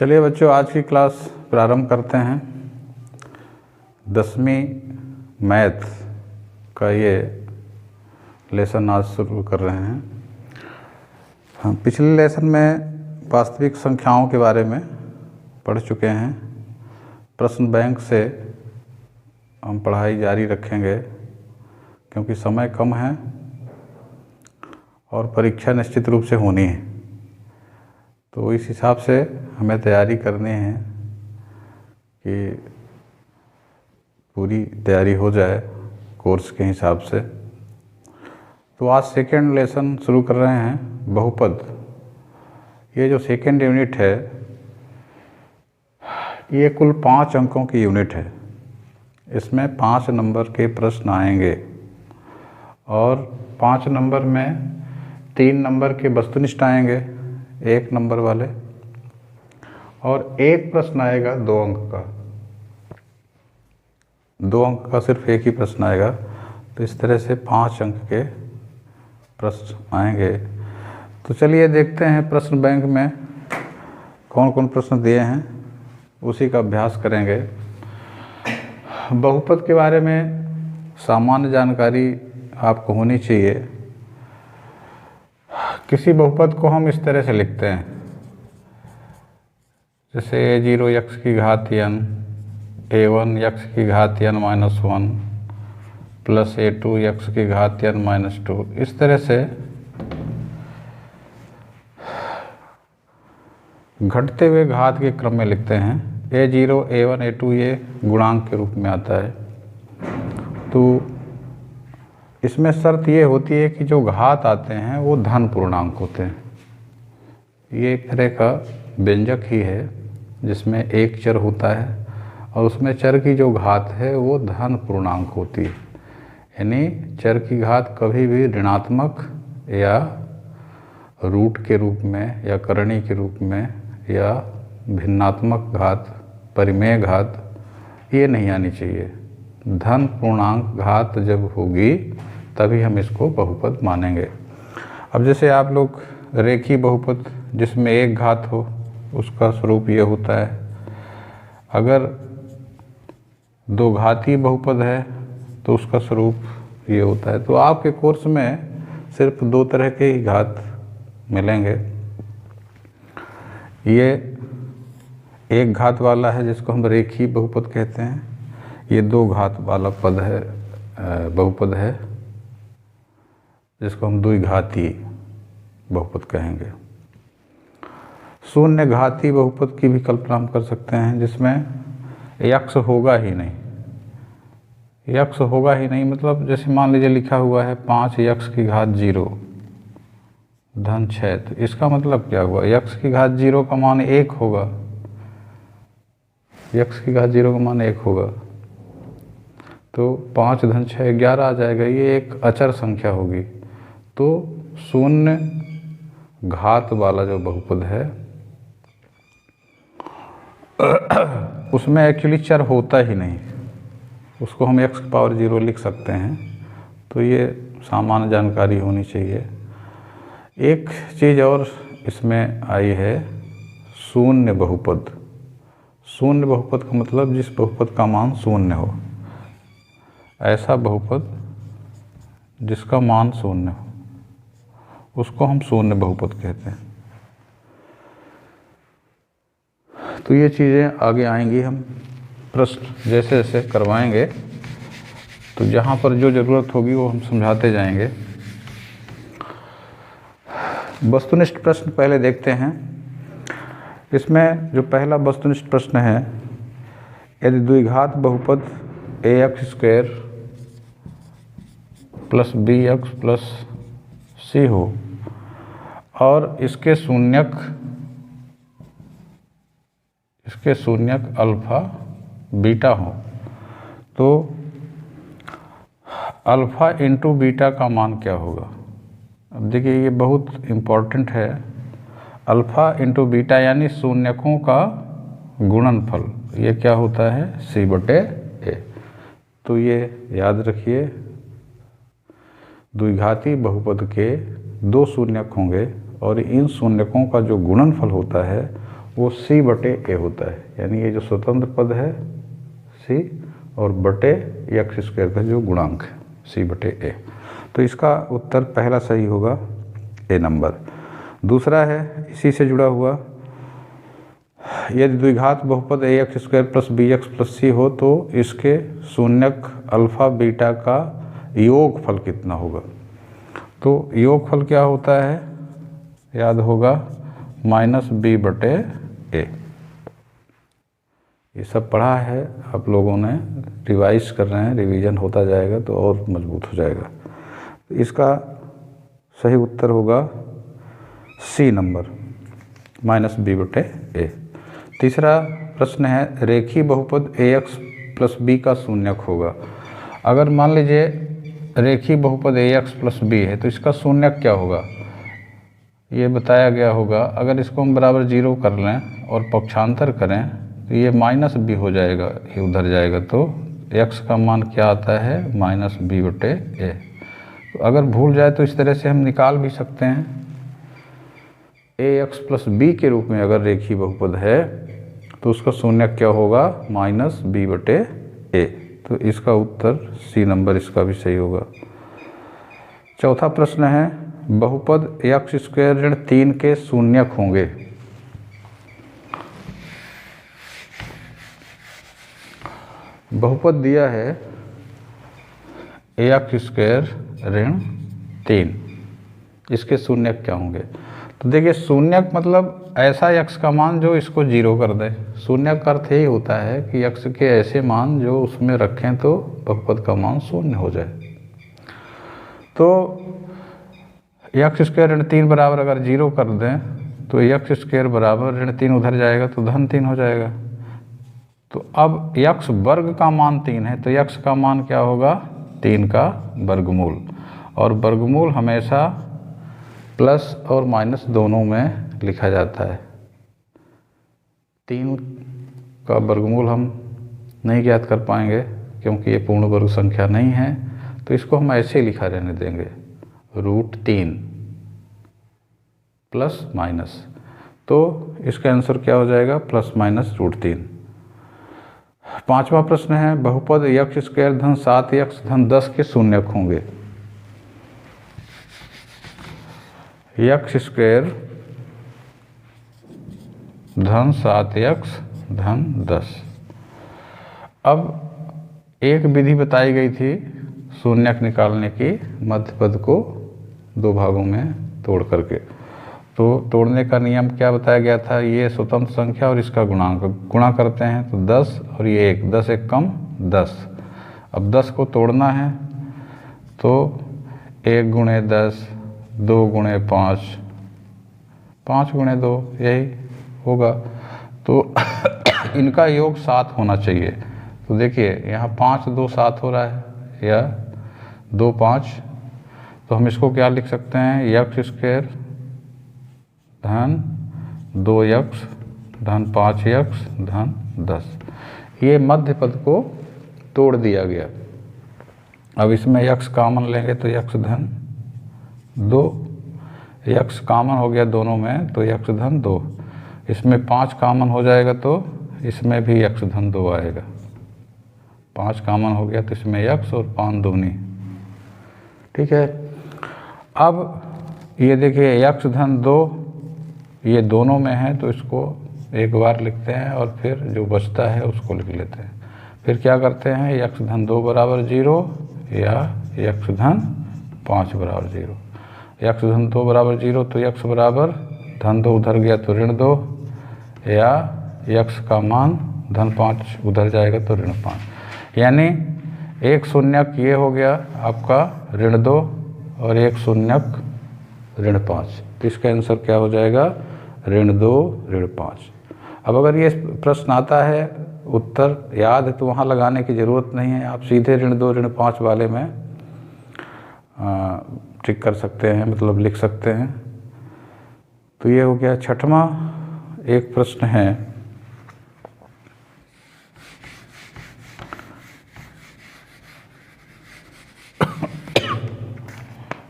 चलिए बच्चों, आज की क्लास प्रारंभ करते हैं। 10वीं मैथ का ये लेसन आज शुरू कर रहे हैं। हम पिछले लेसन में वास्तविक संख्याओं के बारे में पढ़ चुके हैं। प्रश्न बैंक से हम पढ़ाई जारी रखेंगे क्योंकि समय कम है और परीक्षा निश्चित रूप से होनी है, तो इस हिसाब से हमें तैयारी करनी है कि पूरी तैयारी हो जाए कोर्स के हिसाब से। तो आज सेकेंड लेसन शुरू कर रहे हैं, बहुपद। ये जो सेकेंड यूनिट है ये कुल 5 अंकों की यूनिट है। इसमें 5 नंबर के प्रश्न आएंगे और 5 नंबर में 3 नंबर के वस्तुनिष्ठ आएंगे, 1 नंबर वाले, और एक प्रश्न आएगा 2 अंक का। 2 अंक का सिर्फ एक ही प्रश्न आएगा। तो इस तरह से 5 अंक के प्रश्न आएंगे। तो चलिए देखते हैं प्रश्न बैंक में कौन कौन प्रश्न दिए हैं, उसी का अभ्यास करेंगे। बहुपद के बारे में सामान्य जानकारी आपको होनी चाहिए। किसी बहुपद को हम इस तरह से लिखते हैं, जैसे a0 x की घात n, a1 x की घात n - 1 प्लस a2 x की घात n - 2। इस तरह से घटते हुए घात के क्रम में लिखते हैं। a0 a1 a2 ये गुणांक के रूप में आता है। तो इसमें शर्त ये होती है कि जो घात आते हैं वो धन पूर्णांक होते हैं। ये एक तरह का व्यंजक ही है जिसमें एक चर होता है और उसमें चर की जो घात है वो धन पूर्णांक होती है। यानी चर की घात कभी भी ऋणात्मक या रूट के रूप में या करणी के रूप में या भिन्नात्मक घात, परिमेय घात, ये नहीं आनी चाहिए। धन पूर्णांक घात जब होगी तभी हम इसको बहुपद मानेंगे। अब जैसे आप लोग रेखीय बहुपद जिसमें एक घात हो उसका स्वरूप ये होता है। अगर 2 घातीय बहुपद है तो उसका स्वरूप ये होता है। तो आपके कोर्स में सिर्फ 2 तरह के ही घात मिलेंगे। ये एक घात वाला है जिसको हम रेखीय बहुपद कहते हैं। ये 2 घात वाला पद है, बहुपद है, जिसको हम द्विघातीय बहुपद कहेंगे। शून्य घातीय बहुपद की भी कल्पना हम कर सकते हैं जिसमें यक्ष होगा ही नहीं। यक्ष होगा ही नहीं मतलब जैसे मान लीजिए लिखा हुआ है 5 यक्ष की घात 0 धन 6। तो इसका मतलब क्या हुआ? यक्ष की घात 0 का मान 1 होगा। यक्ष की घात 0 का मान 1 होगा। तो 5 धन 6 11 आ जाएगा। ये एक अचर संख्या होगी। तो शून्य घात वाला जो बहुपद है उसमें एक्चुअली चर होता ही नहीं, उसको हम x की पावर 0 लिख सकते हैं। तो ये सामान्य जानकारी होनी चाहिए। एक चीज़ और इसमें आई है, शून्य बहुपद। शून्य बहुपद का मतलब जिस बहुपद का मान शून्य हो, ऐसा बहुपद जिसका मान शून्य हो उसको हम शून्य बहुपद कहते हैं। तो ये चीज़ें आगे आएंगी, हम प्रश्न जैसे जैसे करवाएंगे तो जहाँ पर जो ज़रूरत होगी वो हम समझाते जाएंगे। वस्तुनिष्ठ प्रश्न पहले देखते हैं। इसमें जो पहला वस्तुनिष्ठ प्रश्न है, यदि द्विघात बहुपद ax² plus bx plus c हो और इसके शून्यक अल्फा बीटा हो, तो अल्फा इंटू बीटा का मान क्या होगा? अब देखिए ये बहुत इम्पोर्टेंट है। अल्फा इंटू बीटा यानी शून्यकों का गुणनफल, ये क्या होता है? c/a। तो ये याद रखिए, द्विघाती बहुपद के 2 शून्यक होंगे और इन शून्यकों का जो गुणनफल होता है वो c बटे a होता है, यानी ये जो स्वतंत्र पद है c और बटे एक्स स्क्वायर का जो गुणांक है c बटे a। तो इसका उत्तर पहला सही होगा ए नंबर। दूसरा है इसी से जुड़ा हुआ, यदि द्विघात बहुपद A X square plus B X plus C हो तो इसके शून्यक अल्फा बीटा का योगफल कितना होगा। तो योगफल क्या होता है, याद होगा माइनस बी बटे ए। ये सब पढ़ा है आप लोगों ने, रिवाइज कर रहे हैं, रिवीजन होता जाएगा तो और मजबूत हो जाएगा। इसका सही उत्तर होगा सी नंबर, माइनस बी बटे ए। तीसरा प्रश्न है रेखीय बहुपद ए एक्स प्लस बी का शून्यक होगा। अगर मान लीजिए रेखीय बहुपद ए एक्स प्लस बी है तो इसका शून्यक क्या होगा, ये बताया गया होगा। अगर इसको हम बराबर 0 कर लें और पक्षांतर करें तो ये माइनस बी हो जाएगा, ये उधर जाएगा, तो x का मान क्या आता है माइनस बी बटे ए। तो अगर भूल जाए तो इस तरह से हम निकाल भी सकते हैं, ए एक्स प्लस बी के रूप में अगर रेखीय बहुपद है तो उसका शून्यक क्या होगा माइनस बी बटे ए। तो इसका उत्तर सी नंबर इसका भी सही होगा। चौथा प्रश्न है बहुपद एक्स स्क्वायर ऋण 3 के शून्यक होंगे। बहुपद दिया है एक्स स्क्वायर ऋण 3, इसके शून्यक क्या होंगे। तो देखिए शून्यक मतलब ऐसा x का मान जो इसको 0 कर दे। शून्यक का अर्थ यही होता है कि x के ऐसे मान जो उसमें रखें तो बहुपद का मान शून्य हो जाए। तो एक्स स्क्वायर ऋण 3 बराबर अगर 0 कर दें तो एक्स स्क्वायर बराबर ऋण 3 उधर जाएगा तो धन 3 हो जाएगा। तो अब x वर्ग का मान 3 है तो x का मान क्या होगा 3 का वर्गमूल, और वर्गमूल हमेशा प्लस और माइनस दोनों में लिखा जाता है। 3 का वर्गमूल हम नहीं ज्ञात कर पाएंगे क्योंकि ये पूर्ण वर्ग संख्या नहीं है, तो इसको हम ऐसे ही लिखा रहने देंगे √3 प्लस माइनस। तो इसका आंसर क्या हो जाएगा प्लस माइनस √3। पांचवा प्रश्न है बहुपद एक्स स्क्वायर धन 7x धन 10 के शून्यक होंगे। एक्स स्क्वायर धन 7x धन 10। अब एक विधि बताई गई थी शून्यक निकालने की, मध्य पद को 2 भागों में तोड़ करके। तो तोड़ने का नियम क्या बताया गया था, ये स्वतंत्र संख्या और इसका गुणांक गुणा करते हैं तो 10 और ये 1, 10 एक कम 10। अब 10 को तोड़ना है तो 1 गुणे 10, 2 गुणे 5, 5 गुणे 2 यही होगा। तो इनका योग 7 होना चाहिए। तो देखिए यहाँ 5 2 7 हो रहा है या 2 5, तो हम इसको क्या लिख सकते हैं एक्स स्क्वायर धन 2x धन 5x धन 10। ये मध्य पद को तोड़ दिया गया। अब इसमें x कॉमन लेंगे तो x धन 2, x कॉमन हो गया दोनों में तो x धन 2। इसमें 5 कॉमन हो जाएगा तो इसमें भी x धन 2 आएगा। 5 कॉमन हो गया तो इसमें x और 5 दूनी, ठीक है। अब ये देखिए x धन 2 ये दोनों में है तो इसको एक बार लिखते हैं और फिर जो बचता है उसको लिख लेते हैं। फिर क्या करते हैं x धन 2 बराबर 0 या x धन 5 बराबर 0। x धन 2 बराबर 0 तो x बराबर धन 2 उधर गया तो ऋण 2, या x का मान धन 5 उधर जाएगा तो ऋण 5। यानी एक शून्यक ये हो गया आपका ऋण 2 और एक शून्यक ऋण 5। तो इसका आंसर क्या हो जाएगा ऋण 2 ऋण 5। अब अगर ये प्रश्न आता है उत्तर याद है तो वहाँ लगाने की ज़रूरत नहीं है, आप सीधे ऋण 2 ऋण 5 वाले में टिक कर सकते हैं, मतलब लिख सकते हैं। तो ये हो गया छठवां। एक प्रश्न है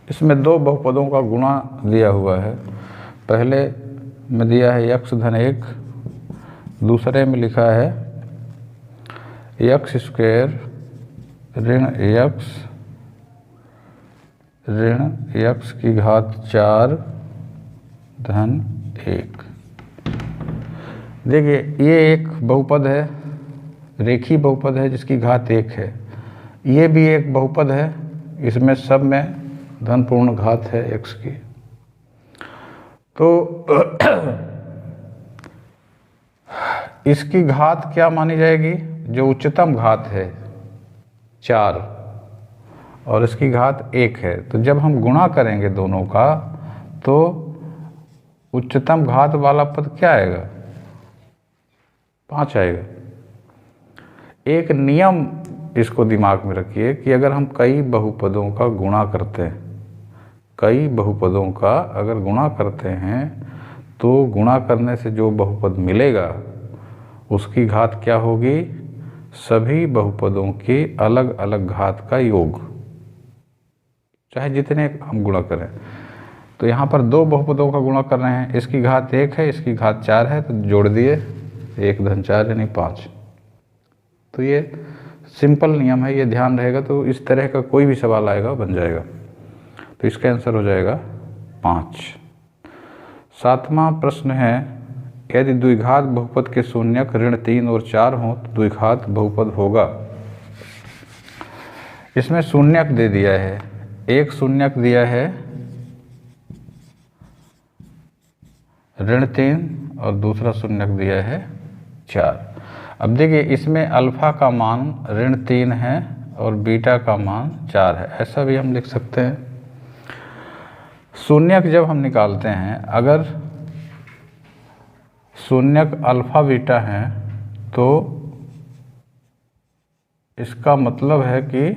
इसमें 2 बहुपदों का गुणा दिया हुआ है। पहले में दिया है x धन 1 दूसरे में लिखा है एक्स स्क्वायर ऋण एक्स की घात 4 धन 1। देखिए ये एक बहुपद है, रेखीय बहुपद है जिसकी घात 1 है। ये भी एक बहुपद है, इसमें सब में धन पूर्ण घात है x की। तो इसकी घात क्या मानी जाएगी? जो उच्चतम घात है 4 और इसकी घात 1 है। तो जब हम गुणा करेंगे दोनों का तो उच्चतम घात वाला पद क्या आएगा? 5 आएगा। एक नियम इसको दिमाग में रखिए कि अगर हम कई बहुपदों का गुणा करते हैं, कई बहुपदों का अगर गुणा करते हैं तो गुणा करने से जो बहुपद मिलेगा उसकी घात क्या होगी? सभी बहुपदों की अलग अलग घात का योग, चाहे जितने हम गुणा करें। तो यहाँ पर 2 बहुपदों का गुणा कर रहे हैं, इसकी घात 1 है, इसकी घात 4 है, तो जोड़ दिए 1 धन 4 यानी 5। तो ये सिंपल नियम है, ये ध्यान रहेगा तो इस तरह का कोई भी सवाल आएगा बन जाएगा। तो इसका आंसर हो जाएगा 5। 7वां प्रश्न है, यदि द्विघात बहुपद के शून्यक ऋण 3 और 4 हों तो द्विघात बहुपद होगा। इसमें शून्यक दे दिया है, एक शून्यक दिया है ऋण 3 और दूसरा शून्यक दिया है 4। अब देखिए इसमें अल्फा का मान ऋण 3 है और बीटा का मान 4 है, ऐसा भी हम लिख सकते हैं। शून्यक जब हम निकालते हैं, अगर शून्यक अल्फा बीटा है तो इसका मतलब है कि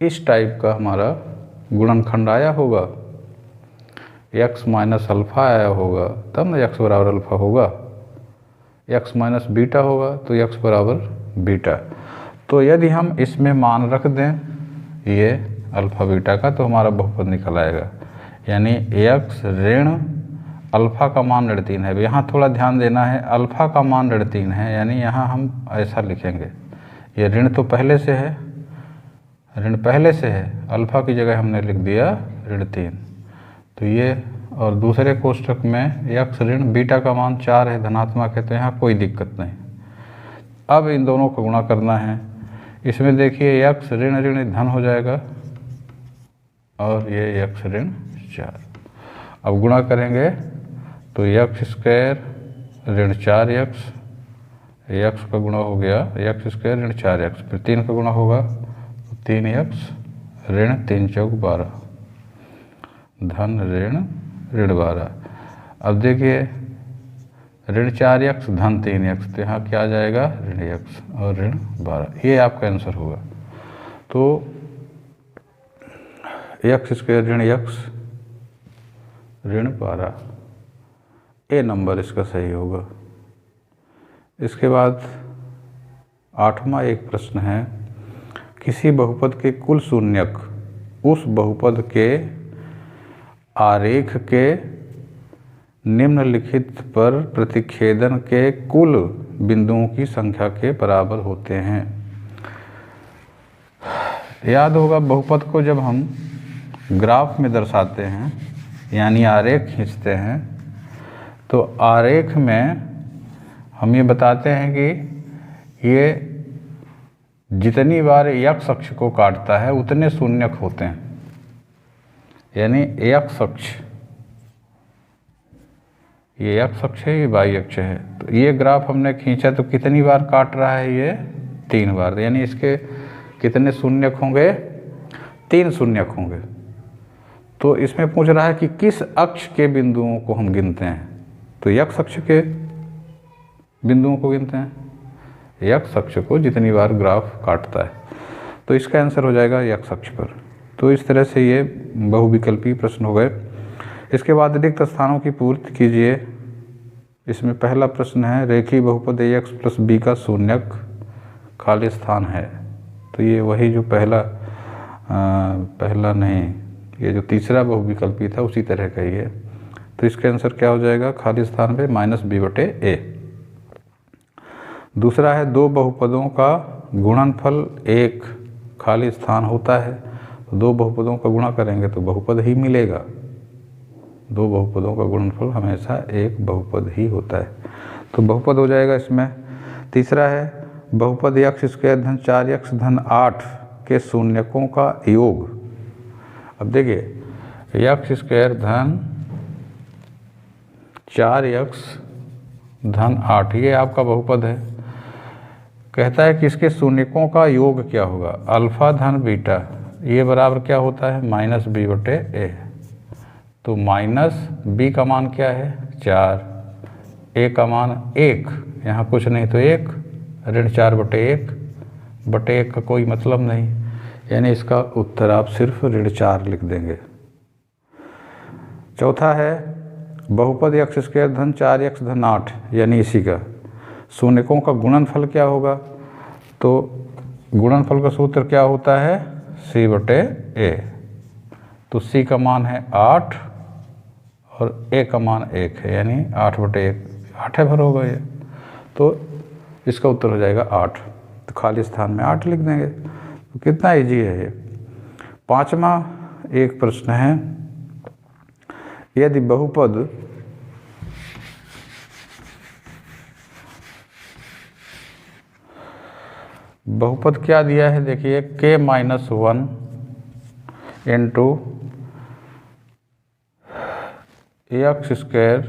इस टाइप का हमारा गुणनखंड आया होगा, x माइनस अल्फा आया होगा, तब ना x बराबर अल्फा होगा। x माइनस बीटा होगा तो x बराबर बीटा। तो यदि हम इसमें मान रख दें ये अल्फा बीटा का तो हमारा बहुपद निकल आएगा, यानी x ऋण अल्फा का मान ऋण 3 है। यहाँ थोड़ा ध्यान देना है, अल्फा का मान ऋण 3 है, यानी यहाँ हम ऐसा लिखेंगे, ये ऋण तो पहले से है, ऋण पहले से है, अल्फा की जगह हमने लिख दिया ऋण 3। तो ये, और दूसरे कोष्ठक में x ऋण बीटा का मान 4 है, धनात्मक है, तो यहाँ कोई दिक्कत नहीं। अब इन दोनों को गुणा करना है। इसमें देखिए x ऋण ऋण धन हो जाएगा और ये x ऋण 4। अब गुणा करेंगे तो x स्क्वायर ऋण 4x, x का गुणा हो गया x स्क्वायर ऋण 4x, फिर 3 का गुणा होगा तो 3x ऋण 3 चौक 12 धन ऋण 12। अब देखिए ऋण 4x धन 3x, तो यहाँ क्या आ जाएगा ऋण x और ऋण 12, ये आपका आंसर होगा। तो x स्क्वायर ऋण x ऋण 12, ए नंबर इसका सही होगा। इसके बाद 8वां एक प्रश्न है, किसी बहुपद के कुल शून्यक उस बहुपद के आरेख के निम्नलिखित पर प्रतिच्छेदन के कुल बिंदुओं की संख्या के बराबर होते हैं। याद होगा बहुपद को जब हम ग्राफ में दर्शाते हैं यानी आरेख खींचते हैं तो आरेख में हम ये बताते हैं कि ये जितनी बार x अक्ष को काटता है उतने शून्यक होते हैं, यानी x अक्ष, ये x अक्ष है, ये y अक्ष है। तो ये ग्राफ हमने खींचा तो कितनी बार काट रहा है? ये 3 बार, यानी इसके कितने शून्यक होंगे? 3 शून्यक होंगे। तो इसमें पूछ रहा है कि किस अक्ष के बिंदुओं को हम गिनते हैं, तो x अक्ष के बिंदुओं को गिनते हैं, x अक्ष को जितनी बार ग्राफ काटता है। तो इसका आंसर हो जाएगा x अक्ष पर। तो इस तरह से ये बहुविकल्पी प्रश्न हो गए। इसके बाद रिक्त स्थानों की पूर्ति कीजिए। इसमें पहला प्रश्न है, रेखीय बहुपद ax प्लस b का शून्यक खाली स्थान है। तो ये वही जो पहला नहीं, ये जो तीसरा बहुविकल्पी था उसी तरह का ही है। तो तो इसका आंसर क्या हो जाएगा खाली स्थान पे -b/a। दूसरा है दो बहुपदों का गुणनफल एक खाली स्थान होता है, तो दो बहुपदों का गुणा करेंगे तो बहुपद ही मिलेगा। दो बहुपदों का गुणनफल हमेशा एक बहुपद ही होता है, तो बहुपद हो जाएगा इसमें। तीसरा है बहुपद x² धन 4x धन 8 के शून्यकों का योग। अब देखिए x² धन 4x धन 8 ये आपका बहुपद है। कहता है कि इसके शून्यकों का योग क्या होगा, अल्फा धन बीटा, ये बराबर क्या होता है -b/a। तो -b का मान क्या है 4, a का मान 1, यहाँ कुछ नहीं तो 1, ऋण 4/1 का कोई मतलब नहीं, यानी इसका उत्तर आप सिर्फ ऋण 4 लिख देंगे। चौथा है बहुपद x² धन 4x धन 8, यानी इसी का शून्यकों का गुणनफल क्या होगा, तो गुणनफल का सूत्र क्या होता है c/a। तो c का मान है 8 और a का मान 1 है, यानी 8/1, 8 भर होगा ये, तो इसका उत्तर हो जाएगा 8। तो खाली स्थान में 8 लिख देंगे। तो कितना ईजी है ये। पांचवा एक प्रश्न है, यदि बहुपद क्या दिया है, देखिए k-1 into x²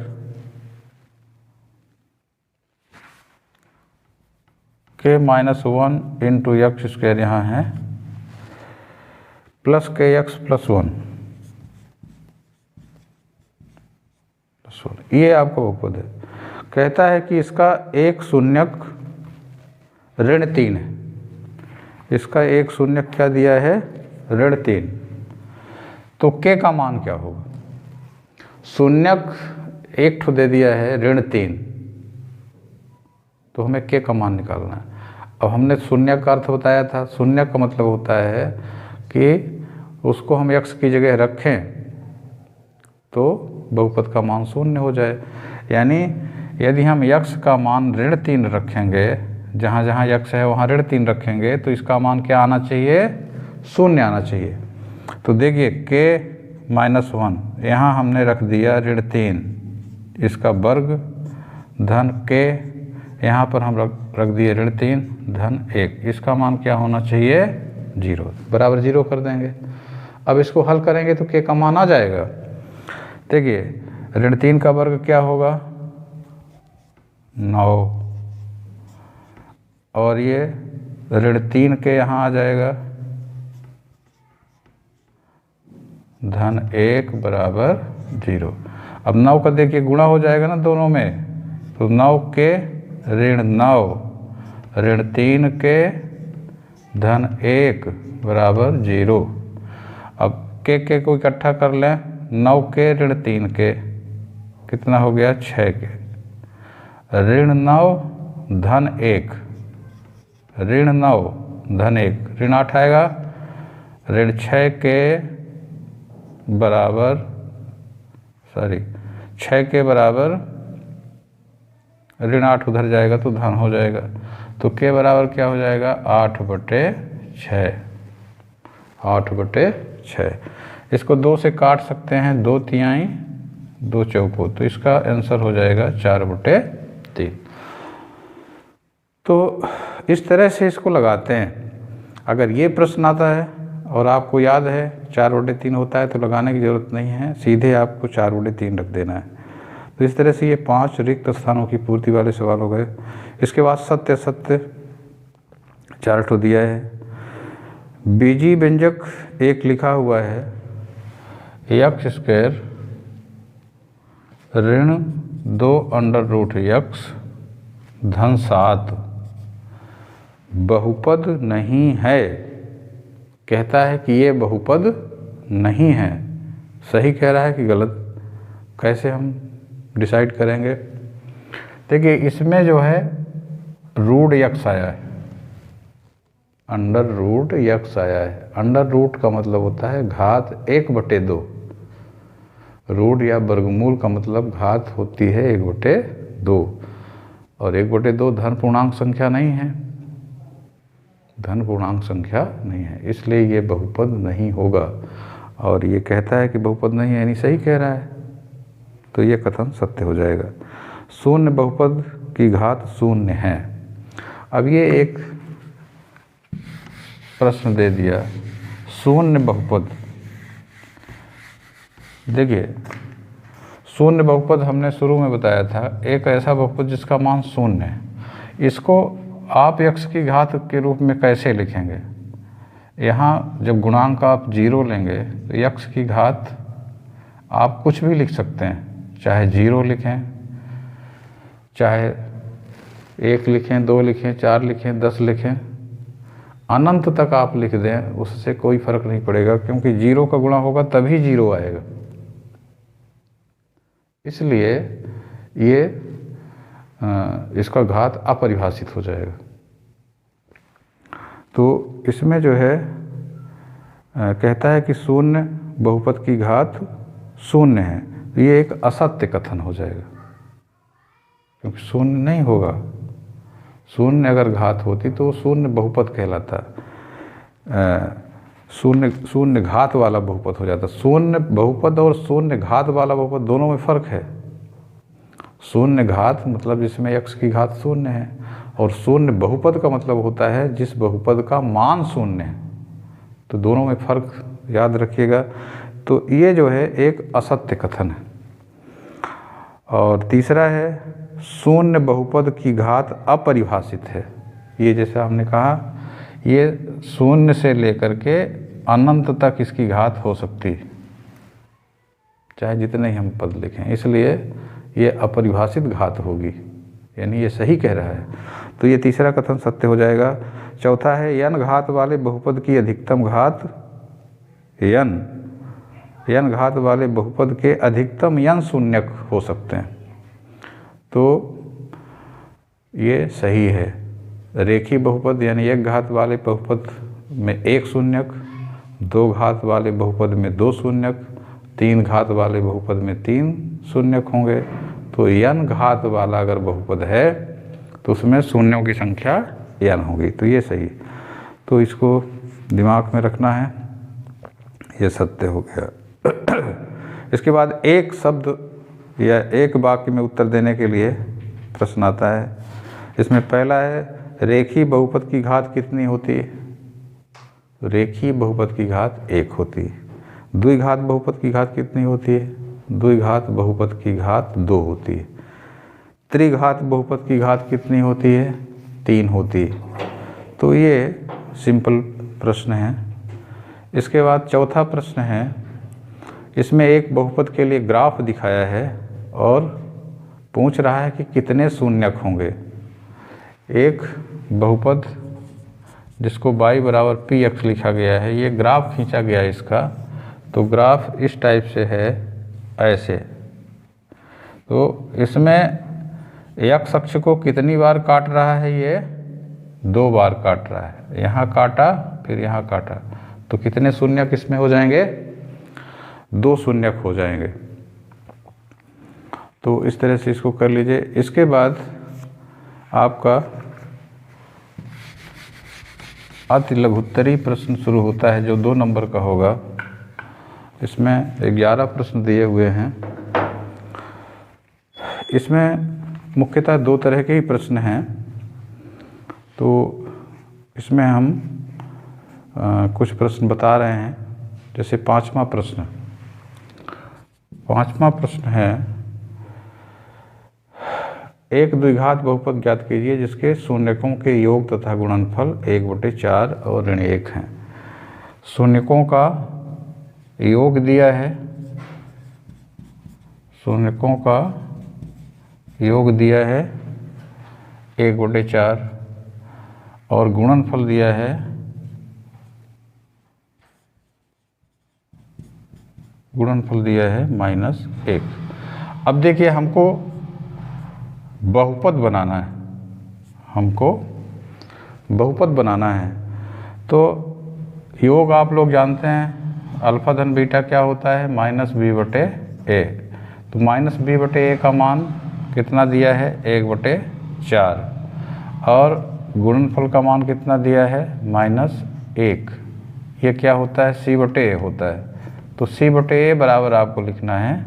k-1 into x² यहाँ है प्लस kx + 1, ये आपका बहुपद है। कहता है कि इसका एक शून्यक ऋण 3 है, इसका एक शून्यक क्या दिया है ऋण 3, तो k का मान क्या होगा। शून्यक एक ठो दे दिया है ऋण 3, तो हमें k का मान निकालना है। अब हमने शून्यक का अर्थ बताया था, शून्यक का मतलब होता है कि उसको हम x की जगह रखें तो बहुपद का मान शून्य हो जाए। यानी यदि हम x का मान ऋण 3 रखेंगे, जहाँ जहाँ x है वहाँ ऋण 3 रखेंगे, तो इसका मान क्या आना चाहिए शून्य आना चाहिए। तो देखिए k-1 यहाँ हमने रख दिया ऋण 3, इसका वर्ग धन k, यहाँ पर हम रख दिए ऋण 3 धन 1, इसका मान क्या होना चाहिए 0, बराबर 0 कर देंगे। अब इसको हल करेंगे तो k का मान आ जाएगा। देखिए ऋण 3 का वर्ग क्या होगा 9, और ये ऋण 3 के यहाँ आ जाएगा धन 1 बराबर 0। अब 9 का देखिए गुणा हो जाएगा ना दोनों में, तो 9 के ऋण 9 ऋण 3 के धन 1 बराबर 0। अब के को इकट्ठा कर लें, 9 के ऋण 3 के कितना हो गया 6 के, ऋण 9 धन 1 ऋण 9 धन 1, ऋण 8 आएगा, ऋण 6 के बराबर 6 के बराबर ऋण 8 उधर जाएगा तो धन हो जाएगा। तो के बराबर क्या हो जाएगा 8/6, 8/6। इसको 2 से काट सकते हैं, 2 तिहाई 2 चौकों, तो इसका आंसर हो जाएगा 4/3। तो इस तरह से इसको लगाते हैं। अगर ये प्रश्न आता है और आपको याद है 4/3 होता है तो लगाने की ज़रूरत नहीं है, सीधे आपको 4/3 रख देना है। तो इस तरह से ये 5 रिक्त स्थानों की पूर्ति वाले सवाल हो गए। इसके बाद सत्य सत्य 4 ठो दिया है। बीजी व्यंजक एक लिखा हुआ है x² ऋण 2√x धन 7 बहुपद नहीं है। कहता है कि ये बहुपद नहीं है, सही कह रहा है कि गलत, कैसे हम डिसाइड करेंगे। देखिए इसमें जो है √x आया है, √x आया है। अंडर रूट का मतलब होता है घात 1/2, रूट या वर्गमूल का मतलब घात होती है 1/2, और 1/2 धन पूर्णांक संख्या नहीं है, धन पूर्णांक संख्या नहीं है, इसलिए ये बहुपद नहीं होगा। और ये कहता है कि बहुपद नहीं है, यानी सही कह रहा है, तो ये कथन सत्य हो जाएगा। शून्य बहुपद की घात शून्य है। अब ये एक प्रश्न दे दिया, शून्य बहुपद। देखिए, शून्य बहुपद हमने शुरू में बताया था, एक ऐसा बहुपद जिसका मान शून्य है। इसको आप x की घात के रूप में कैसे लिखेंगे? यहाँ जब गुणांक आप 0 लेंगे तो x की घात आप कुछ भी लिख सकते हैं, चाहे 0 लिखें, चाहे 1 लिखें, 2 लिखें, 4 लिखें, 10 लिखें, अनंत तक आप लिख दें, उससे कोई फर्क नहीं पड़ेगा, क्योंकि 0 का गुणा होगा तभी 0 आएगा। इसलिए ये इसका घात अपरिभाषित हो जाएगा। तो इसमें जो है कहता है कि शून्य बहुपद की घात शून्य है, तो ये एक असत्य कथन हो जाएगा, क्योंकि शून्य नहीं होगा। शून्य अगर घात होती तो शून्य बहुपद कहलाता, शून्य घात वाला बहुपद हो जाता। शून्य बहुपद और शून्य घात वाला बहुपद दोनों में फ़र्क है। शून्य घात मतलब जिसमें x की घात शून्य है, और शून्य बहुपद का मतलब होता है जिस बहुपद का मान शून्य है। तो दोनों में फ़र्क याद रखिएगा। तो ये जो है एक असत्य कथन है। और तीसरा है, शून्य बहुपद की घात अपरिभाषित है। ये जैसे हमने कहा, ये शून्य से लेकर के अनंत तक इसकी घात हो सकती है, चाहे जितने ही हम पद लिखें, इसलिए ये अपरिभाषित घात होगी, यानी ये सही कह रहा है। तो ये तीसरा कथन सत्य हो जाएगा। चौथा है, n घात वाले बहुपद की अधिकतम घात n घात वाले बहुपद के अधिकतम n शून्यक हो सकते हैं। तो ये सही है। रेखीय बहुपद यानी 1 घात वाले बहुपद में 1 शून्यक, 2 घात वाले बहुपद में 2 शून्यक, 3 घात वाले बहुपद में 3 शून्यक होंगे। तो n घात वाला अगर बहुपद है तो उसमें शून्यों की संख्या n होगी, तो ये सही। तो इसको दिमाग में रखना है, ये सत्य हो गया। इसके बाद एक शब्द या एक वाक्य में उत्तर देने के लिए प्रश्न आता है। इसमें पहला है, रेखीय बहुपद की घात कितनी होती है? रेखीय बहुपद की घात 1 होती है। द्विघात बहुपद की घात कितनी होती है? द्विघात बहुपद की घात 2 होती है। त्रिघात बहुपद की घात कितनी होती है? 3 होती है। तो ये सिंपल प्रश्न है। इसके बाद चौथा प्रश्न है, इसमें एक बहुपद के लिए ग्राफ दिखाया है और पूछ रहा है कि कितने शून्यक होंगे। एक बहुपद जिसको y बराबर px लिखा गया है, ये ग्राफ खींचा गया है इसका। तो ग्राफ इस टाइप से है, ऐसे। तो इसमें x अक्ष को कितनी बार काट रहा है? ये 2 बार काट रहा है। यहाँ काटा, फिर यहाँ काटा, तो कितने शून्यक इसमें हो जाएंगे? 2 शून्यक हो जाएंगे। तो इस तरह से इसको कर लीजिए। इसके बाद आपका अति लघुत्तरी प्रश्न शुरू होता है, जो 2 नंबर का होगा। इसमें 11 प्रश्न दिए हुए हैं। इसमें मुख्यतः 2 तरह के ही प्रश्न हैं। तो इसमें हम कुछ प्रश्न बता रहे हैं। जैसे 5वां प्रश्न है, एक द्विघात बहुपद ज्ञात कीजिए जिसके शून्यकों के योग तथा गुणनफल 1/4 और ऋण 1 हैं। शून्यकों का योग दिया है, शून्यकों का योग दिया है 1/4 और गुणनफल दिया है -1। अब देखिए, हमको बहुपद बनाना है, तो योग आप लोग जानते हैं, अल्फा धन बीटा क्या होता है? -b/a। ए। तो माइनस बी बटे ए का मान कितना दिया है 1/4 और गुणनफल का मान कितना दिया है -1। ये क्या होता है सी बटे ए होता है। तो सी बटे ए बराबर आपको लिखना है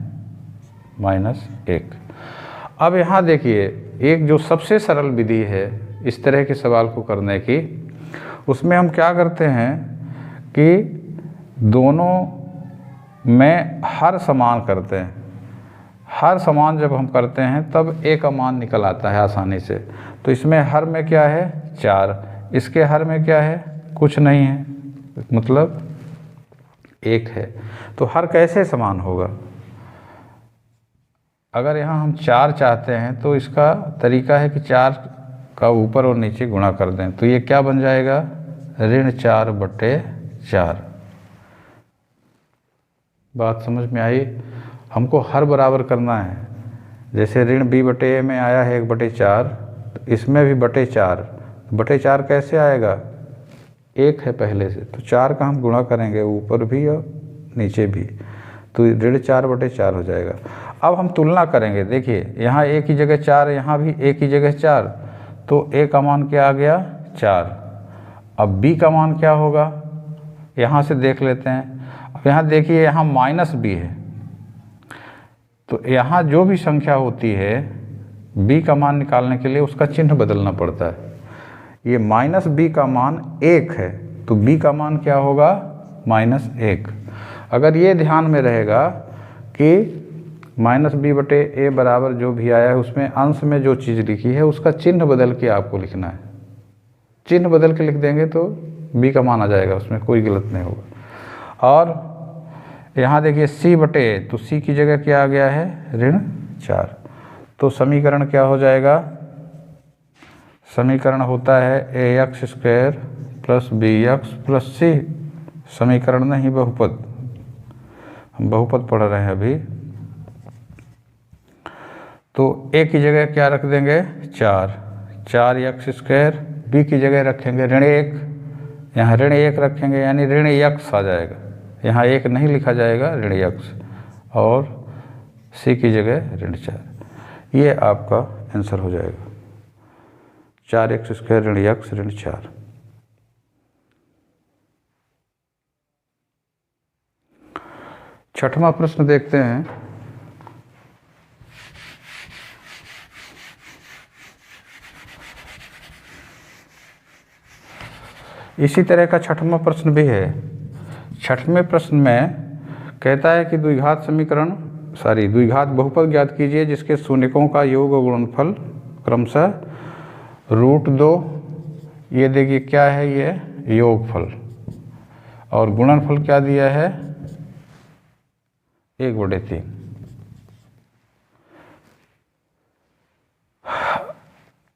-1। अब यहाँ देखिए एक जो सबसे सरल विधि है इस तरह के सवाल को करने की, उसमें हम क्या करते हैं कि दोनों में हर समान करते हैं। हर समान जब हम करते हैं तब ए का मान निकल आता है आसानी से। तो इसमें हर में क्या है 4, इसके हर में क्या है कुछ नहीं है, मतलब 1 है। तो हर कैसे समान होगा? अगर यहाँ हम 4 चाहते हैं तो इसका तरीका है कि 4 का ऊपर और नीचे गुणा कर दें। तो ये क्या बन जाएगा ऋण 4/4। बात समझ में आई? हमको हर बराबर करना है। जैसे ऋण b बटे ए में आया है 1/4, तो इसमें भी बटे 4 कैसे आएगा 1 है पहले से, तो 4 का हम गुणा करेंगे ऊपर भी और नीचे भी, तो ऋण 4/4 हो जाएगा। अब हम तुलना करेंगे। देखिए यहाँ a की जगह 4, यहाँ भी a की जगह 4, तो a का मान क्या आ गया 4। अब b का मान क्या होगा यहाँ से देख लेते हैं। अब यहाँ देखिए यहाँ -b है, तो यहाँ जो भी संख्या होती है b का मान निकालने के लिए उसका चिन्ह बदलना पड़ता है। ये -b का मान 1 है, तो b का मान क्या होगा -1। अगर ये ध्यान में रहेगा कि -b बटे ए बराबर जो भी आया है उसमें अंश में जो चीज़ लिखी है उसका चिन्ह बदल के आपको लिखना है। चिन्ह बदल के लिख देंगे तो b का मान आ जाएगा, उसमें कोई गलत नहीं होगा। और यहाँ देखिए c बटे ए, तो c की जगह क्या आ गया है ऋण 4। तो समीकरण क्या हो जाएगा? समीकरण होता है ax² + bx + c। समीकरण नहीं बहुपद, हम बहुपद पढ़ रहे हैं अभी। तो a की जगह क्या रख देंगे 4x², b की जगह रखेंगे ऋण 1, यहाँ ऋण 1 रखेंगे यानी ऋण x आ जाएगा। यहाँ 1 नहीं लिखा जाएगा ऋण x, और c की जगह ऋण 4। ये आपका आंसर हो जाएगा 4x² ऋण x ऋण 4। छठवां प्रश्न देखते हैं। इसी तरह का छठवां प्रश्न भी है। छठवें प्रश्न में कहता है कि द्विघात बहुपद ज्ञात कीजिए जिसके शून्यकों का योग और गुणनफल क्रमशः √2, ये देखिए क्या है ये योगफल, और गुणनफल क्या दिया है 1/3।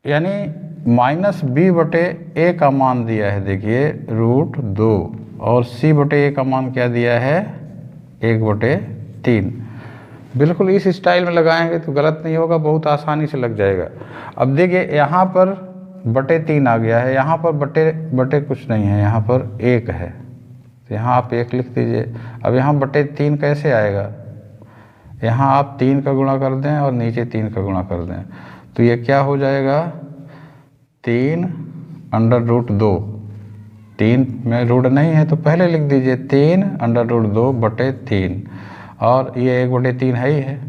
यानी -b बटे ए का मान दिया है देखिए √2, और c बटे ए का मान क्या दिया है 1/3। बिल्कुल इस स्टाइल में लगाएंगे तो गलत नहीं होगा, बहुत आसानी से लग जाएगा। अब देखिए यहाँ पर /3 आ गया है, यहाँ पर बटे कुछ नहीं है, यहाँ पर 1 है, तो यहाँ आप 1 लिख दीजिए। अब यहाँ /3 कैसे आएगा? यहाँ आप 3 का गुणा कर दें और नीचे 3 का गुणा कर दें, तो ये क्या हो जाएगा 3√2। 3 में रूट नहीं है तो पहले लिख दीजिए 3√2/3, और ये 1/3 है ही है।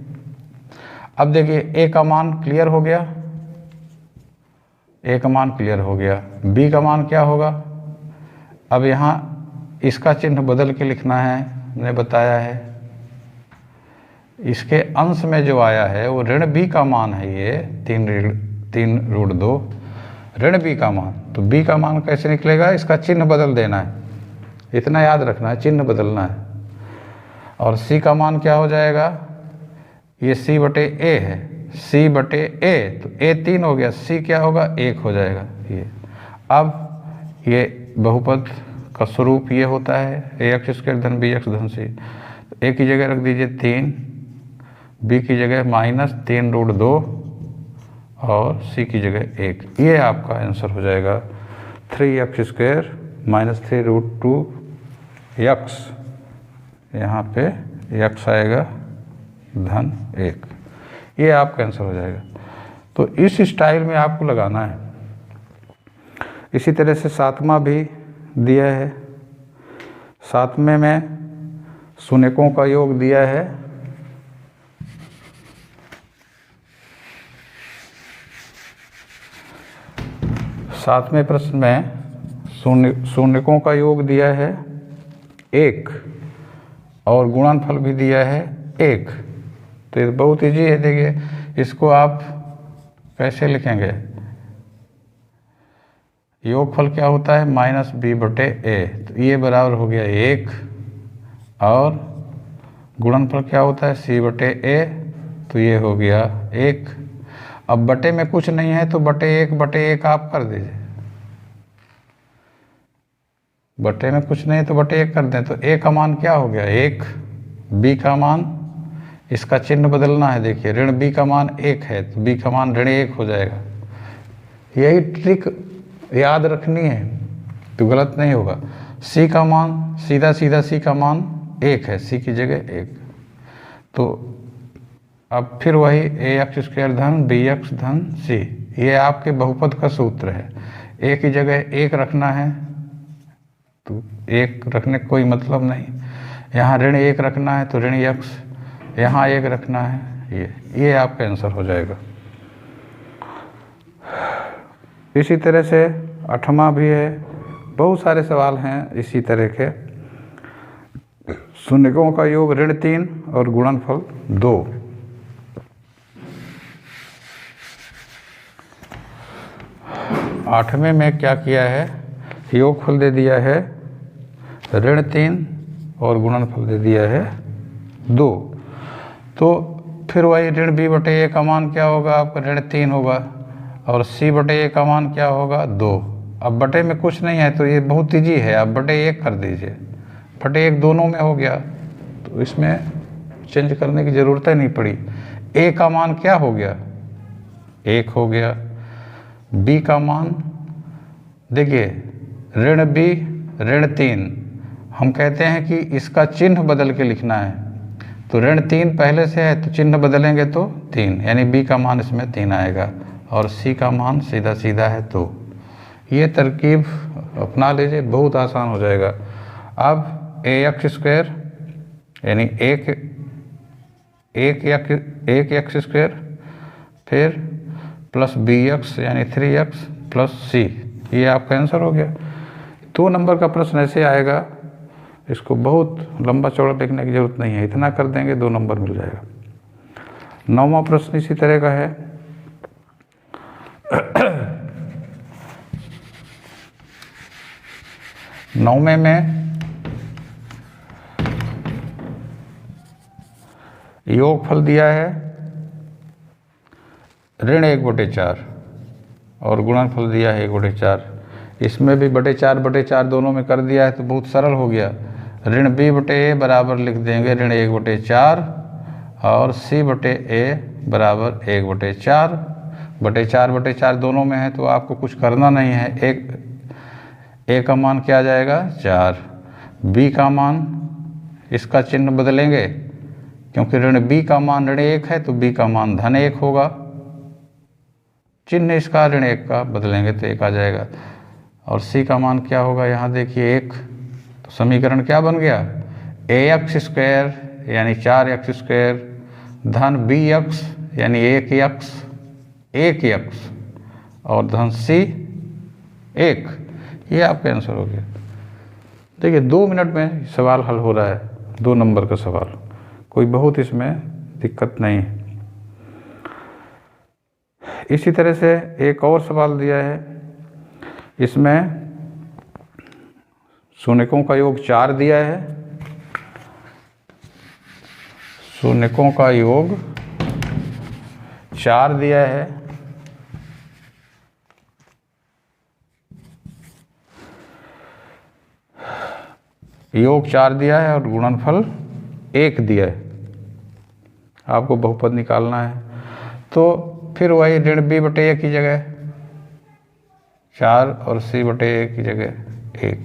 अब देखिए a का मान क्लियर हो गया, a का मान क्लियर हो गया। b का मान क्या होगा? अब यहाँ इसका चिन्ह बदल के लिखना है, मैंने बताया है। इसके अंश में जो आया है वो ऋण b का मान है, ये 3√2 ऋण b का मान। तो b का मान कैसे निकलेगा? इसका चिन्ह बदल देना है, इतना याद रखना है, चिन्ह बदलना है। और c का मान क्या हो जाएगा? ये c बटे a है, c बटे a, तो a 3 हो गया, c क्या होगा 1 हो जाएगा ये। अब ये बहुपद का स्वरूप ये होता है ax² धन bx धन c। तो a की जगह रख दीजिए 3, b की जगह -3√2 और c की जगह 1। ये आपका आंसर हो जाएगा 3x² -3√2x। यहाँ पे x आएगा धन 1। ये आपका आंसर हो जाएगा। तो इस स्टाइल में आपको लगाना है। इसी तरह से 7वां भी दिया है। 7वें में शून्यकों का योग दिया है 7वें प्रश्न में शून्यकों का योग दिया है 1 और गुणनफल भी दिया है 1। तो ये बहुत ईजी है। देखिए इसको आप कैसे लिखेंगे, योगफल क्या होता है -b/a, तो ये बराबर हो गया 1 और गुणनफल क्या होता है c/a, तो ये हो गया 1। अब बटे में कुछ नहीं है तो बटे 1 आप कर दीजिए। बटे में कुछ नहीं तो बटे 1 कर दें, तो a का मान क्या हो गया 1, b का मान, इसका चिन्ह बदलना है। देखिए ऋण b का मान 1 है तो b का मान ऋण 1 हो जाएगा। यही ट्रिक याद रखनी है तो गलत नहीं होगा। c का मान सीधा c का मान 1 है, c की जगह 1। तो अब फिर वही ax² धन bx धन c, ये आपके बहुपद का सूत्र है। a की जगह 1 रखना है तो 1 रखने का कोई मतलब नहीं। यहाँ ऋण 1 रखना है तो ऋण x, यहाँ 1 रखना है, ये आपका आंसर हो जाएगा। इसी तरह से 8वां भी है। बहुत सारे सवाल हैं इसी तरह के। शून्यकों का योग ऋण 3 और गुणनफल 2। आठवें में क्या किया है, योगफल दे दिया है ऋण 3 और गुणनफल दे दिया है 2। तो फिर वही ऋण b/a का मान क्या होगा आपका ऋण 3 होगा और c/a का मान क्या होगा 2। अब बटे में कुछ नहीं है तो ये बहुत ईजी है, आप बटे 1 कर दीजिए। बटे 1 दोनों में हो गया तो इसमें चेंज करने की ज़रूरत ही नहीं पड़ी। a का मान क्या हो गया 1 हो गया। b का मान देखिए ऋण b ऋण 3, हम कहते हैं कि इसका चिन्ह बदल के लिखना है। तो ऋण 3 पहले से है तो चिन्ह बदलेंगे तो 3, यानी b का मान इसमें 3 आएगा और c का मान सीधा है 2। ये तरकीब अपना लीजिए, बहुत आसान हो जाएगा। अब ax² यानी 1x² फिर प्लस bx यानी 3x प्लस c, ये आपका आंसर हो गया। 2 नंबर का प्रश्न ऐसे आएगा, इसको बहुत लंबा चौड़ा लिखने की जरूरत नहीं है, इतना कर देंगे 2 नंबर मिल जाएगा। 9वां प्रश्न इसी तरह का है। 9वें में योगफल दिया है ऋण 1/4 और गुणनफल दिया है 1/4। इसमें भी बटे 4 दोनों में कर दिया है तो बहुत सरल हो गया। ऋण b/a बराबर लिख देंगे ऋण 1/4 और c/a बराबर 1/4। बटे 4 दोनों में है तो आपको कुछ करना नहीं है। a का मान क्या आ जाएगा 4, b का मान इसका चिन्ह बदलेंगे क्योंकि ऋण b का मान ऋण 1 है तो b का मान धन 1 होगा। चिन्ह इसका ऋण 1 का बदलेंगे तो 1 आ जाएगा। और c का मान क्या होगा, यहाँ देखिए 1, तो समीकरण क्या बन गया ax² यानी 4x² धन bx यानी 1x और धन c 1, ये आपका आंसर हो गया। देखिए 2 मिनट में सवाल हल हो रहा है, 2 नंबर का सवाल, कोई बहुत इसमें दिक्कत नहीं है। इसी तरह से एक और सवाल दिया है, इसमें शून्यकों का योग 4 दिया है। शून्यकों का योग 4 दिया है। योग 4 दिया है और गुणनफल 1 दिया है। आपको बहुपद निकालना है तो फिर वही ऋण b/a की जगह 4 और c/a की जगह 1।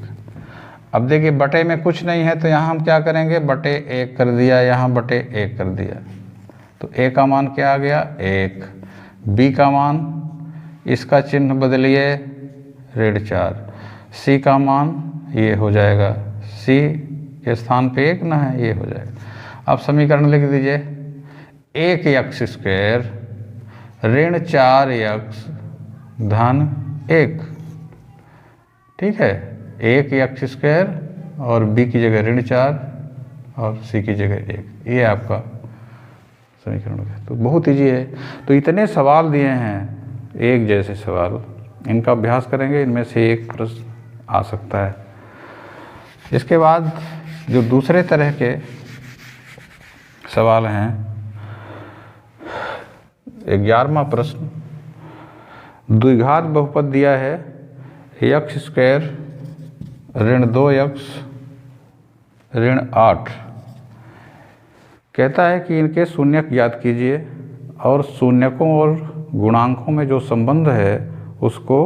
अब देखिए बटे में कुछ नहीं है तो यहाँ हम क्या करेंगे बटे 1 कर दिया, यहाँ बटे 1 कर दिया। तो ए का मान क्या आ गया 1, बी का मान इसका चिन्ह बदलिए ऋण 4, सी का मान ये हो जाएगा, सी के स्थान पे 1 ना है, ये हो जाएगा। अब समीकरण लिख दीजिए 1x² ऋण 4x धन 1, ठीक है, 1x² और b की जगह ऋण 4 और c की जगह 1, ये आपका समीकरण है। तो बहुत ईजी है। तो इतने सवाल दिए हैं, एक जैसे सवाल, इनका अभ्यास करेंगे, इनमें से एक प्रश्न आ सकता है। इसके बाद जो दूसरे तरह के सवाल हैं, 11वां प्रश्न, द्विघात बहुपद दिया है x² ऋण 2x ऋण 8, कहता है कि इनके शून्यक ज्ञात कीजिए और शून्यकों और गुणांकों में जो संबंध है उसको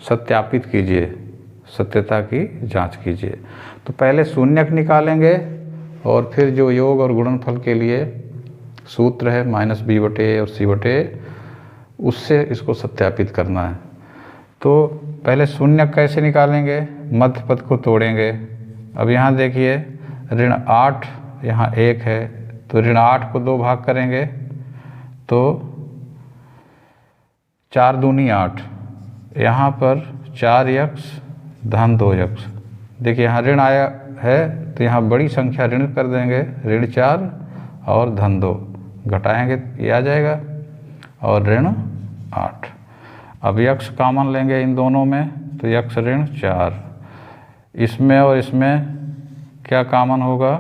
सत्यापित कीजिए, सत्यता की जांच कीजिए। तो पहले शून्यक निकालेंगे और फिर जो योग और गुणनफल के लिए सूत्र है -b/a और c/a, उससे इसको सत्यापित करना है। तो पहले शून्यक कैसे निकालेंगे, मध्य पद को तोड़ेंगे। अब यहाँ देखिए ऋण 8 यहाँ 1 है, तो ऋण 8 को 2 भाग करेंगे तो 4 दूनी 8, यहाँ पर 4x धन 2x। देखिए यहाँ ऋण आया है तो यहाँ बड़ी संख्या ऋण कर देंगे, ऋण 4 और धन 2 घटाएंगे, ये आ जाएगा, और ऋण 8। अब x कॉमन लेंगे इन दोनों में, तो x ऋण 4, इसमें और इसमें क्या कॉमन होगा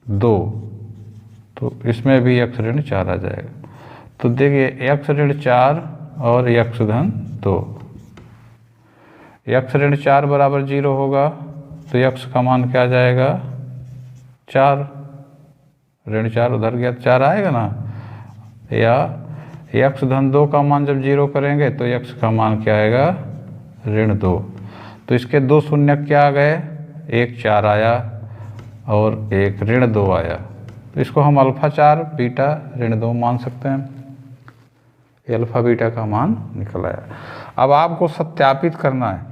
2, तो इसमें भी x ऋण 4 आ जाएगा। तो देखिए x ऋण 4 और x धन 2, x ऋण 4 बराबर 0 होगा, तो x का मान क्या आ जाएगा 4, ऋण 4 उधर गया 4 आएगा ना, या x धन 2 का मान जब 0 करेंगे तो x का मान क्या आएगा ऋण 2। तो इसके 2 शून्यक क्या आ गए, एक 4 आया और एक ऋण 2 आया, तो इसको हम अल्फा 4 बीटा ऋण 2 मान सकते हैं। ये अल्फा बीटा का मान निकल आया। अब आपको सत्यापित करना है।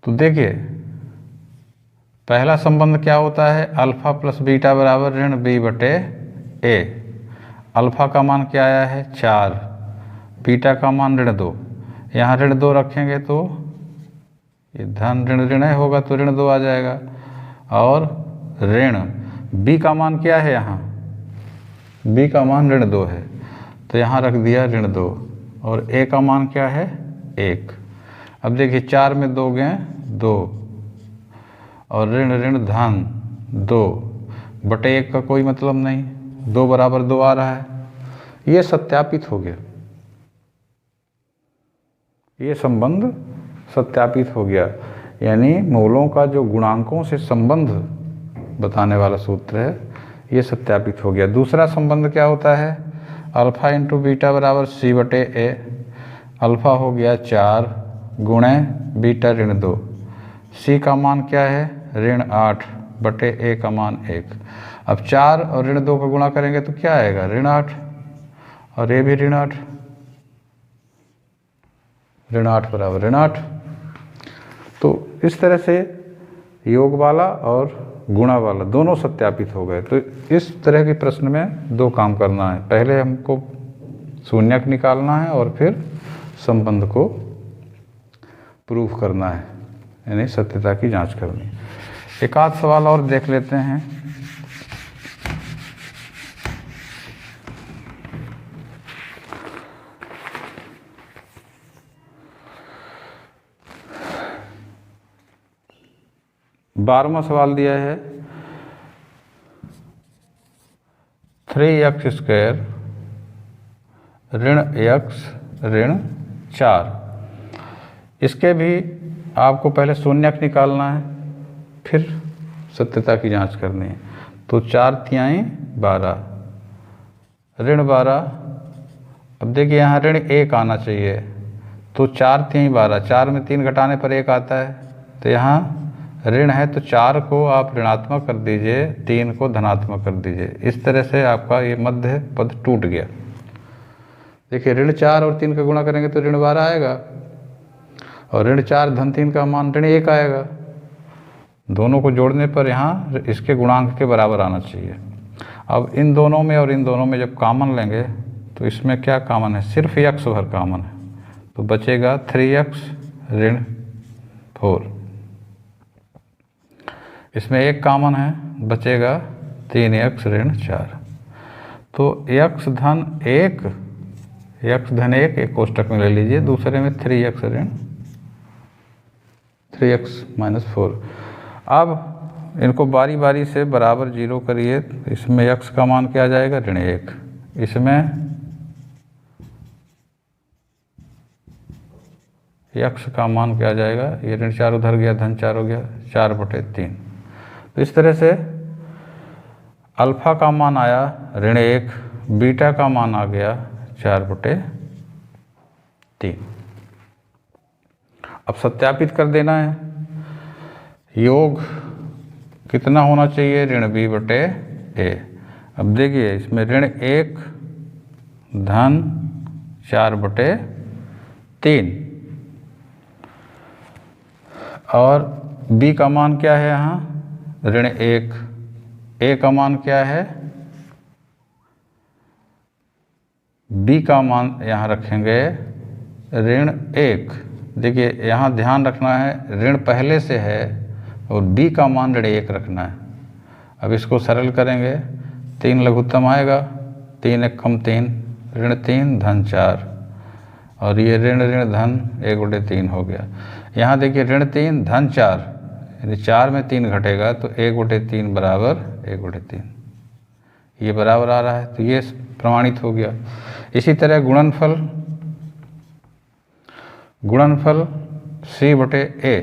तो देखिए पहला संबंध क्या होता है, अल्फा प्लस बीटा बराबर ऋण b/a। अल्फा का मान क्या आया है 4, बीटा का मान ऋण 2, यहाँ ऋण 2 रखेंगे तो ये धन ऋण ऋण होगा तो ऋण 2 आ जाएगा, और ऋण b का मान क्या है, यहाँ b का मान ऋण 2 है, तो यहाँ रख दिया ऋण 2, और a का मान क्या है 1। अब देखिए 4 में 2 गए 2, और ऋण ऋण धन 2/1 का कोई मतलब नहीं, 2 बराबर 2 आ रहा है, ये सत्यापित हो गया, ये संबंध सत्यापित हो गया। यानी मूलों का जो गुणांकों से संबंध बताने वाला सूत्र है, ये सत्यापित हो गया। दूसरा संबंध क्या होता है, अल्फा इंटू बीटा बराबर c/a। अल्फा हो गया 4 गुणे बीटा ऋण 2, c का मान क्या है ऋण 8/a का मान 1। अब 4 और ऋण 2 का गुणा करेंगे तो क्या आएगा ऋण 8, और ये भी ऋण 8, ऋण 8 बराबर ऋण 8। तो इस तरह से योग वाला और गुणा वाला दोनों सत्यापित हो गए। तो इस तरह के प्रश्न में 2 काम करना है, पहले हमको शून्यक निकालना है और फिर संबंध को प्रूफ करना है, यानी सत्यता की जांच करनी है। एक आध सवाल और देख लेते हैं। बारहवां सवाल दिया है 3x² ऋण x ऋण 4। इसके भी आपको पहले शून्यक निकालना है, फिर सत्यता की जांच करनी है। तो 4 तिहाई 12 ऋण 12। अब देखिए यहाँ ऋण 1 आना चाहिए, तो 4 तिहाई 12, 4 में 3 घटाने पर 1 आता है, तो यहाँ ऋण है तो 4 को आप ऋणात्मक कर दीजिए, 3 को धनात्मक कर दीजिए। इस तरह से आपका ये मध्य पद टूट गया। देखिए ऋण 4 और 3 का गुणा करेंगे तो ऋण 12 आएगा, और ऋण 4 धन 3 का मान ऋण 1 आएगा। दोनों को जोड़ने पर यहाँ इसके गुणांक के बराबर आना चाहिए। अब इन दोनों में और इन दोनों में जब कॉमन लेंगे तो इसमें क्या कॉमन है, सिर्फ x भर कॉमन है, तो बचेगा 3x ऋण 4। इसमें 1 कॉमन है, बचेगा 3x ऋण 4। तो x धन 1 एक कोष्टक में ले लीजिए, दूसरे में 3x ऋण 3x माइनस 4। अब इनको बारी बारी से बराबर 0 करिए, तो इसमें x का मान क्या आ जाएगा, ऋण 1। इसमें x का मान क्या आ जाएगा, ये ऋण 4 उधर गया, धन 4 हो गया, 4/3। तो इस तरह से अल्फा का मान आया ऋण 1, बीटा का मान आ गया 4/3। अब सत्यापित कर देना है, योग कितना होना चाहिए, ऋण b/a। अब देखिए इसमें ऋण 1 धन 4/3, और b का मान क्या है यहाँ, ऋण 1। a का मान क्या है, b का मान यहाँ रखेंगे ऋण 1। देखिए यहाँ ध्यान रखना है, ऋण पहले से है और b का मान ऋण 1 रखना है। अब इसको सरल करेंगे, 3 लघुत्तम आएगा, 3 1 कम 3, ऋण 3 धन 4, और ये ऋण ऋण धन 1/3 हो गया। यहाँ देखिए ऋण 3 धन 4, यानी 4 में 3 घटेगा तो 1/3 बराबर 1/3, ये बराबर आ रहा है, तो ये प्रमाणित हो गया। इसी तरह गुणनफल c/a,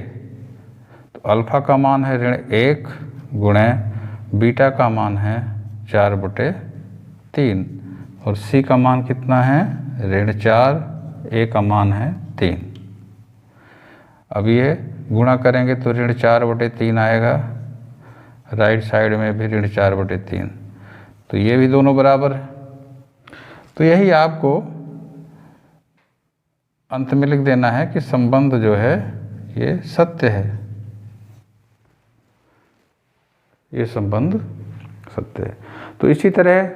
तो अल्फा का मान है ऋण 1 गुणे बीटा का मान है 4/3, और c का मान कितना है, ऋण 4, a का मान है 3। अब ये गुणा करेंगे तो ऋण 4/3 आएगा, राइट साइड में भी ऋण 4/3, तो ये भी दोनों बराबर है। तो यही आपको अंत में लिख देना है कि संबंध जो है ये सत्य है, ये संबंध सत्य है। तो इसी तरह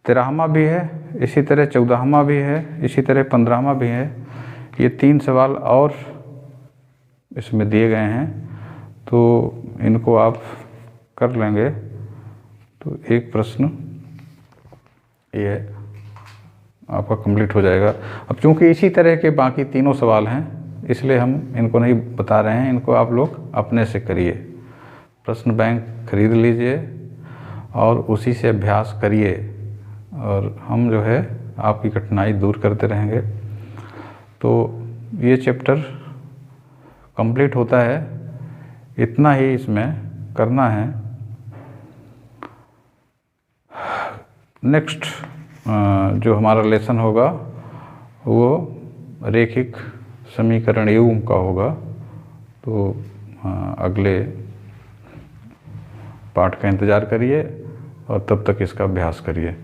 13वां भी है, इसी तरह 14वां भी है, इसी तरह 15वां भी है। ये 3 सवाल और इसमें दिए गए हैं, तो इनको आप कर लेंगे तो एक प्रश्न ये आपका कंप्लीट हो जाएगा। अब चूंकि इसी तरह के बाकी तीनों सवाल हैं, इसलिए हम इनको नहीं बता रहे हैं, इनको आप लोग अपने से करिए, प्रश्न बैंक खरीद लीजिए और उसी से अभ्यास करिए, और हम जो है आपकी कठिनाई दूर करते रहेंगे। तो ये चैप्टर कंप्लीट होता है, इतना ही इसमें करना है। नेक्स्ट जो हमारा लेसन होगा वो रैखिक समीकरण युग्म का होगा, तो अगले पाठ का इंतज़ार करिए और तब तक इसका अभ्यास करिए।